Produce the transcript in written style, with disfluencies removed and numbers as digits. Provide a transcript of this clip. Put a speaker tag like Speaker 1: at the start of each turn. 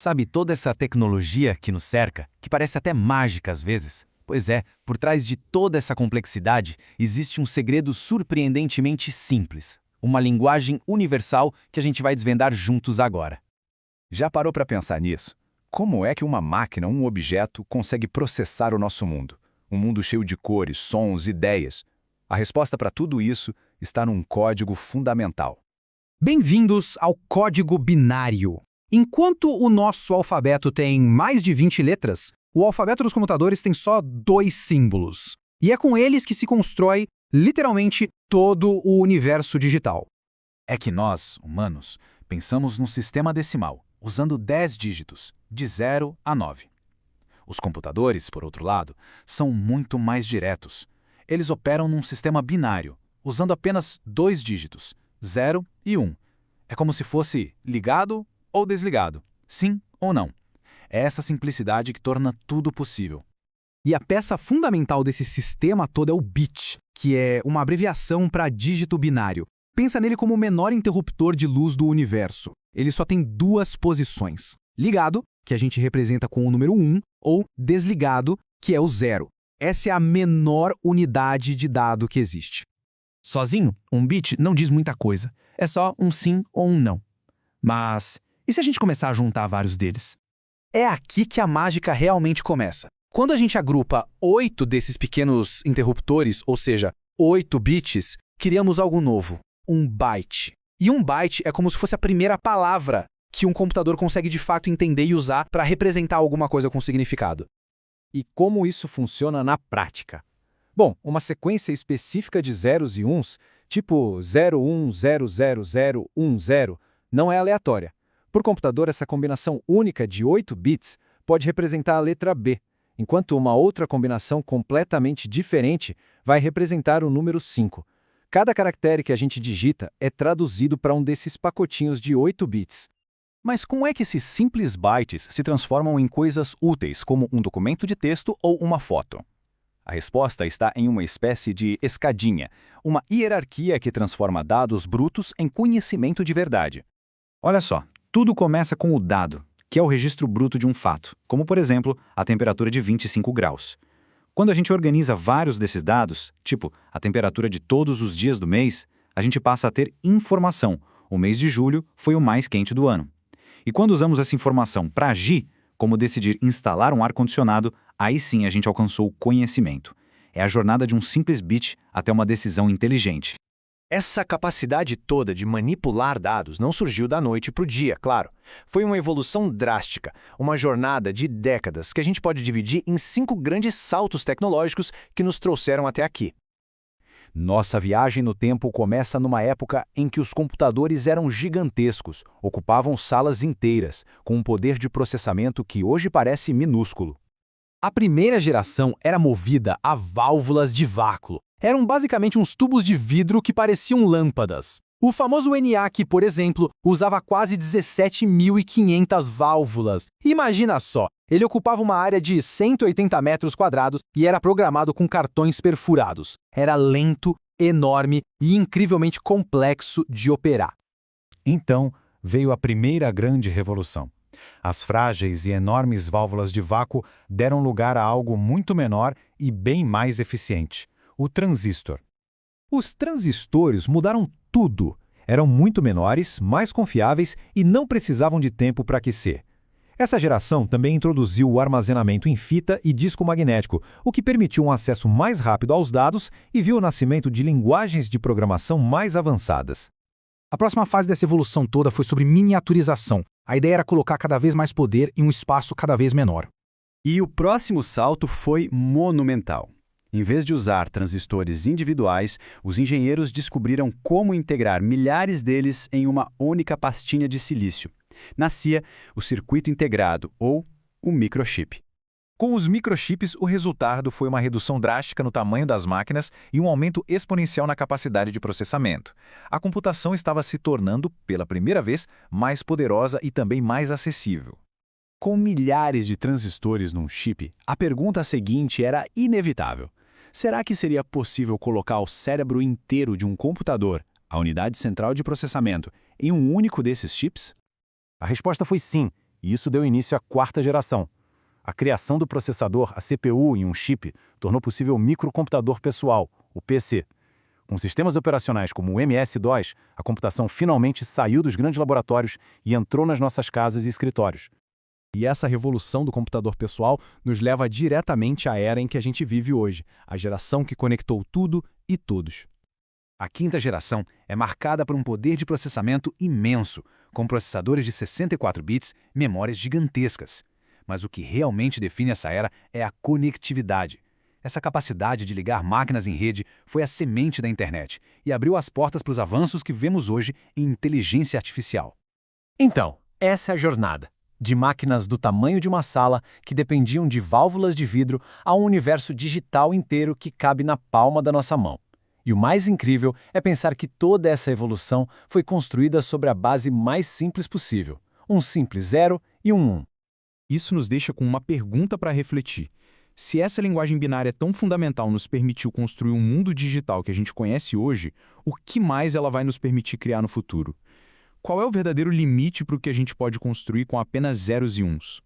Speaker 1: Sabe, toda essa tecnologia que nos cerca, que parece até mágica às vezes? Pois é, por trás de toda essa complexidade, existe um segredo surpreendentemente simples. Uma linguagem universal que a gente vai desvendar juntos agora.
Speaker 2: Já parou para pensar nisso? Como é que uma máquina, um objeto, consegue processar o nosso mundo? Um mundo cheio de cores, sons, ideias. A resposta para tudo isso está num código fundamental.
Speaker 3: Bem-vindos ao código binário. Enquanto o nosso alfabeto tem mais de 20 letras, o alfabeto dos computadores tem só 2 símbolos. E é com eles que se constrói, literalmente, todo o universo digital.
Speaker 2: É que nós, humanos, pensamos num sistema decimal, usando 10 dígitos, de 0 a 9. Os computadores, por outro lado, são muito mais diretos. Eles operam num sistema binário, usando apenas 2 dígitos, 0 e 1. É como se fosse ligado ou desligado, sim ou não. É essa simplicidade que torna tudo possível.
Speaker 3: E a peça fundamental desse sistema todo é o bit, que é uma abreviação para dígito binário. Pensa nele como o menor interruptor de luz do universo. Ele só tem 2 posições. Ligado, que a gente representa com o número 1, ou desligado, que é o 0. Essa é a menor unidade de dado que existe.
Speaker 1: Sozinho, um bit não diz muita coisa. É só um sim ou um não. Mas e se a gente começar a juntar vários deles?
Speaker 3: É aqui que a mágica realmente começa. Quando a gente agrupa 8 desses pequenos interruptores, ou seja, 8 bits, criamos algo novo, um byte. E um byte é como se fosse a primeira palavra que um computador consegue de fato entender e usar para representar alguma coisa com significado.
Speaker 2: E como isso funciona na prática? Bom, uma sequência específica de zeros e uns, tipo 01000010, não é aleatória. Por computador, essa combinação única de 8 bits pode representar a letra B, enquanto uma outra combinação completamente diferente vai representar o número 5. Cada caractere que a gente digita é traduzido para um desses pacotinhos de 8 bits.
Speaker 1: Mas como é que esses simples bytes se transformam em coisas úteis, como um documento de texto ou uma foto? A resposta está em uma espécie de escadinha, uma hierarquia que transforma dados brutos em conhecimento de verdade. Olha só, tudo começa com o dado, que é o registro bruto de um fato, como, por exemplo, a temperatura de 25 graus. Quando a gente organiza vários desses dados, tipo a temperatura de todos os dias do mês, a gente passa a ter informação. O mês de julho foi o mais quente do ano. E quando usamos essa informação para agir, como decidir instalar um ar-condicionado, aí sim a gente alcançou o conhecimento. É a jornada de um simples bit até uma decisão inteligente.
Speaker 4: Essa capacidade toda de manipular dados não surgiu da noite para o dia, claro. Foi uma evolução drástica, uma jornada de décadas que a gente pode dividir em 5 grandes saltos tecnológicos que nos trouxeram até aqui.
Speaker 2: Nossa viagem no tempo começa numa época em que os computadores eram gigantescos, ocupavam salas inteiras, com um poder de processamento que hoje parece minúsculo.
Speaker 3: A primeira geração era movida a válvulas de vácuo. Eram basicamente uns tubos de vidro que pareciam lâmpadas. O famoso ENIAC, por exemplo, usava quase 17.500 válvulas. Imagina só, ele ocupava uma área de 180 metros quadrados e era programado com cartões perfurados. Era lento, enorme e incrivelmente complexo de operar.
Speaker 5: Então, veio a primeira grande revolução. As frágeis e enormes válvulas de vácuo deram lugar a algo muito menor e bem mais eficiente: o transistor. Os transistores mudaram tudo. Eram muito menores, mais confiáveis e não precisavam de tempo para aquecer. Essa geração também introduziu o armazenamento em fita e disco magnético, o que permitiu um acesso mais rápido aos dados e viu o nascimento de linguagens de programação mais avançadas.
Speaker 3: A próxima fase dessa evolução toda foi sobre miniaturização. A ideia era colocar cada vez mais poder em um espaço cada vez menor.
Speaker 6: E o próximo salto foi monumental. Em vez de usar transistores individuais, os engenheiros descobriram como integrar milhares deles em uma única pastinha de silício. Nascia o circuito integrado, ou o microchip.
Speaker 5: Com os microchips, o resultado foi uma redução drástica no tamanho das máquinas e um aumento exponencial na capacidade de processamento. A computação estava se tornando, pela primeira vez, mais poderosa e também mais acessível.
Speaker 6: Com milhares de transistores num chip, a pergunta seguinte era inevitável. Será que seria possível colocar o cérebro inteiro de um computador, a unidade central de processamento, em um único desses chips?
Speaker 4: A resposta foi sim, e isso deu início à quarta geração. A criação do processador, a CPU e um chip tornou possível o microcomputador pessoal, o PC. Com sistemas operacionais como o MS-DOS, a computação finalmente saiu dos grandes laboratórios e entrou nas nossas casas e escritórios.
Speaker 3: E essa revolução do computador pessoal nos leva diretamente à era em que a gente vive hoje, a geração que conectou tudo e todos.
Speaker 2: A quinta geração é marcada por um poder de processamento imenso, com processadores de 64 bits, memórias gigantescas. Mas o que realmente define essa era é a conectividade. Essa capacidade de ligar máquinas em rede foi a semente da internet e abriu as portas para os avanços que vemos hoje em inteligência artificial.
Speaker 4: Então, essa é a jornada. De máquinas do tamanho de uma sala, que dependiam de válvulas de vidro, a um universo digital inteiro que cabe na palma da nossa mão. E o mais incrível é pensar que toda essa evolução foi construída sobre a base mais simples possível, um simples 0 e um 1.
Speaker 6: Isso nos deixa com uma pergunta para refletir. Se essa linguagem binária tão fundamental nos permitiu construir um mundo digital que a gente conhece hoje, o que mais ela vai nos permitir criar no futuro? Qual é o verdadeiro limite para o que a gente pode construir com apenas zeros e uns?